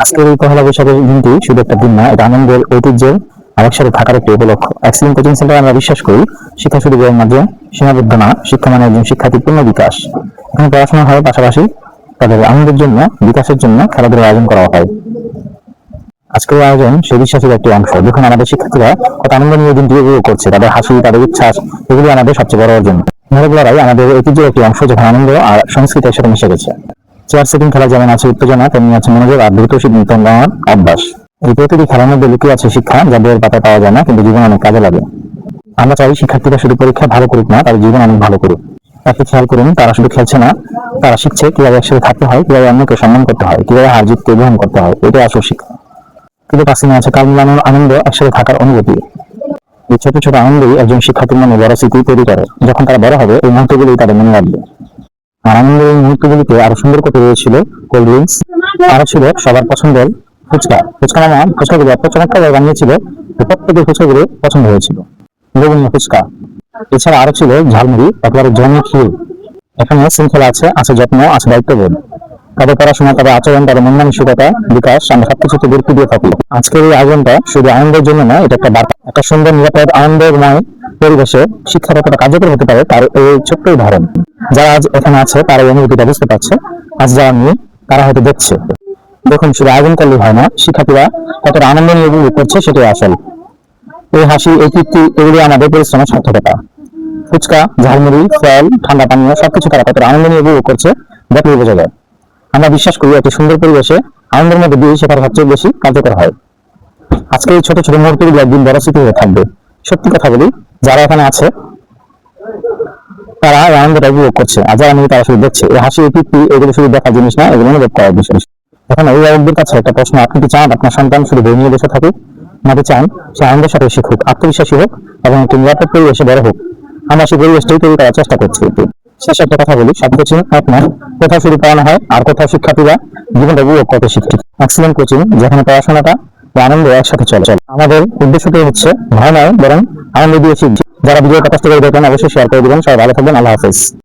আজকের এই পহেলা বৈশাখের দিনটি শুধু একটা দিন না, এটা আনন্দের, ঐতিহ্যের আর একসাথে থাকার একটি উপলক্ষ। এক্সিলেন্ট কোচিং সেন্টারে আমরা বিশ্বাস করি শিক্ষা শুধু বইয়ের মাঝে সীমাবদ্ধ না, শিক্ষা মানে একজন শিক্ষার্থীর পূর্ণ বিকাশ। এখানে পড়াশোনা হয়, পাশাপাশি তাদের আনন্দের জন্য, বিকাশের জন্য খেলাধুলার আয়োজন করা হয়। আজকের এই আয়োজন সেই বিশ্বাসের একটি অংশ। দেখুন আমাদের শিক্ষার্থীরা কত আনন্দ নিয়ে দিনটি উপভোগ করছে, তাদের হাসি, তাদের উচ্ছ্বাস, এগুলি আমাদের সবচেয়ে বড় অর্জন। মেলাগুলোরাই আমাদের ঐতিহ্যের একটি অংশ, যেখানে আনন্দ আর সংস্কৃতি একসাথে মিশে গেছে। চেয়ার সেটিং খেলা যেমন আছে উত্তেজনা, তেমনি আছে মনোযোগ আর দ্রুত সিদ্ধান্ত নেওয়ার অভ্যাস। এই প্রতিটি খেলার মধ্যে লুকিয়ে আছে শিক্ষা, যা বইয়ের পাতায় পাওয়া যায় না, কিন্তু জীবন অনেক কাজে লাগে। আমরা চাই শিক্ষার্থীরা শুধু পরীক্ষা ভালো করুক না, তাদের জীবন অনেক ভালো করুক। তাকে খেয়াল করুন, তারা শুধু খেলছে না, তারা শিখছে কিভাবে একসাথে থাকতে হয়, কিভাবে অন্যকে সম্মান করতে হয়, কিভাবে হার জিতকে গ্রহণ করতে হয়। এটাই আসল শিক্ষা। কিন্তু পাশে আছে কাল মিলানোর আনন্দ, একসাথে থাকার অনুভূতি। এই ছোট ছোট আনন্দই একজন শিক্ষার্থীর মনে বড় স্মৃতি তৈরি করে। যখন তারা বড় হবে, এই মুহূর্তগুলোই তাদের মনে রাখবে। আর আনন্দের এই মুহূর্তগুলিতে আরো সুন্দর করতে রয়েছিল কোল্ড ড্রিঙ্কস, আরো ছিল সবার পছন্দের ফুচকা। ফুচকাগুলো এত চমৎকার বানিয়েছিল, প্রত্যেকের ফুচকাগুলো পছন্দ হয়েছিল। বেগুনিয়া ফুচকা, এছাড়া আরো ছিল ঝালমুড়ি, একেবারে জমে ক্ষীর। এখানে শৃঙ্খলা আছে, আছে যত্ন, আছে দায়িত্ববোধ। তাদের পড়াশোনা, তাদের আচরণ, তাদের মন মানসিকতা, বিকাশ, আমরা সবকিছুতে গুরুত্ব দিয়ে থাকি। আজকের এই আয়োজনটা শুধু আনন্দের জন্য নয়, এটা একটা বার্তা। একটা সুন্দর, নিরাপদ, আনন্দময় পরিবেশে শিক্ষা কতটা কার্যকর হতে পারে তার এই ছোট্ট উদাহরণ। যারা আজ এখানে আছে তারা এই অনুভূতিটা বুঝতে পারছে, আজ যারা নেই তারা হয়তো দেখছে। দেখুন, শুধু আয়োজন করলে হয় না, শিক্ষার্থীরা কতটা আনন্দ নিয়ে উপভোগ করছে সেটাই আসল। এই হাসি, এই তৃপ্তি, এগুলি আমাদের পরিশ্রমের সার্থকতা। ফুচকা, ঝালমুড়ি, ফল, ঠান্ডা পানীয় সবকিছু তারা কতটা আনন্দ নিয়ে উপভোগ করছে দেখলেই বোঝা যায়। আমরা বিশ্বাস করি একটি সুন্দর পরিবেশে আনন্দের মধ্যে দিয়ে শেখার সবচেয়ে বেশি কার্যকর হয়। আজকে এই ছোট ছোট মুহূর্তগুলো একদিন বড় স্মৃতি হয়ে থাকবে। সত্যি কথা বলি, যারা এখানে আছে তারা এই আনন্দটা উপভোগ করছে, আর যারা নেই তারা শুধু দেখছে। এই হাসি, এই তৃপ্তি, এগুলো শুধু দেখার জিনিস না, এগুলো অনুভব করার বিষয়। এখন অভিভাবকদের কাছে একটা প্রশ্ন, আপনি কি চান আপনার সন্তান শুধু বই নিয়ে বসে থাকুক, নাকি চান সে আনন্দের সাথে শিখুক, আত্মবিশ্বাসী হোক এবং একটি নিরাপদ পরিবেশে বড় হোক? আমরা সেই পরিবেশটাই তৈরি করার চেষ্টা করছি। শেষে একটা কথা বলি, সব কোচিং এক নয়, কোথাও শুধু পড়ানো হয় আর কোথাও শিক্ষার্থীরা জীবনটা উপভোগ করতে শিখছে। এক্সিলেন্ট কোচিং, যেখানে পড়াশোনাটা ও আনন্দ একসাথে চলে। আমাদের উদ্দেশ্যটাই হচ্ছে ভয় নয়, বরং আনন্দ দিয়ে শিখছি। যারা ভিডিওটা কষ্ট করে দেখেন অবশ্যই শেয়ার করে দিবেন। সবাই ভালো থাকবেন। আল্লাহ হাফেজ।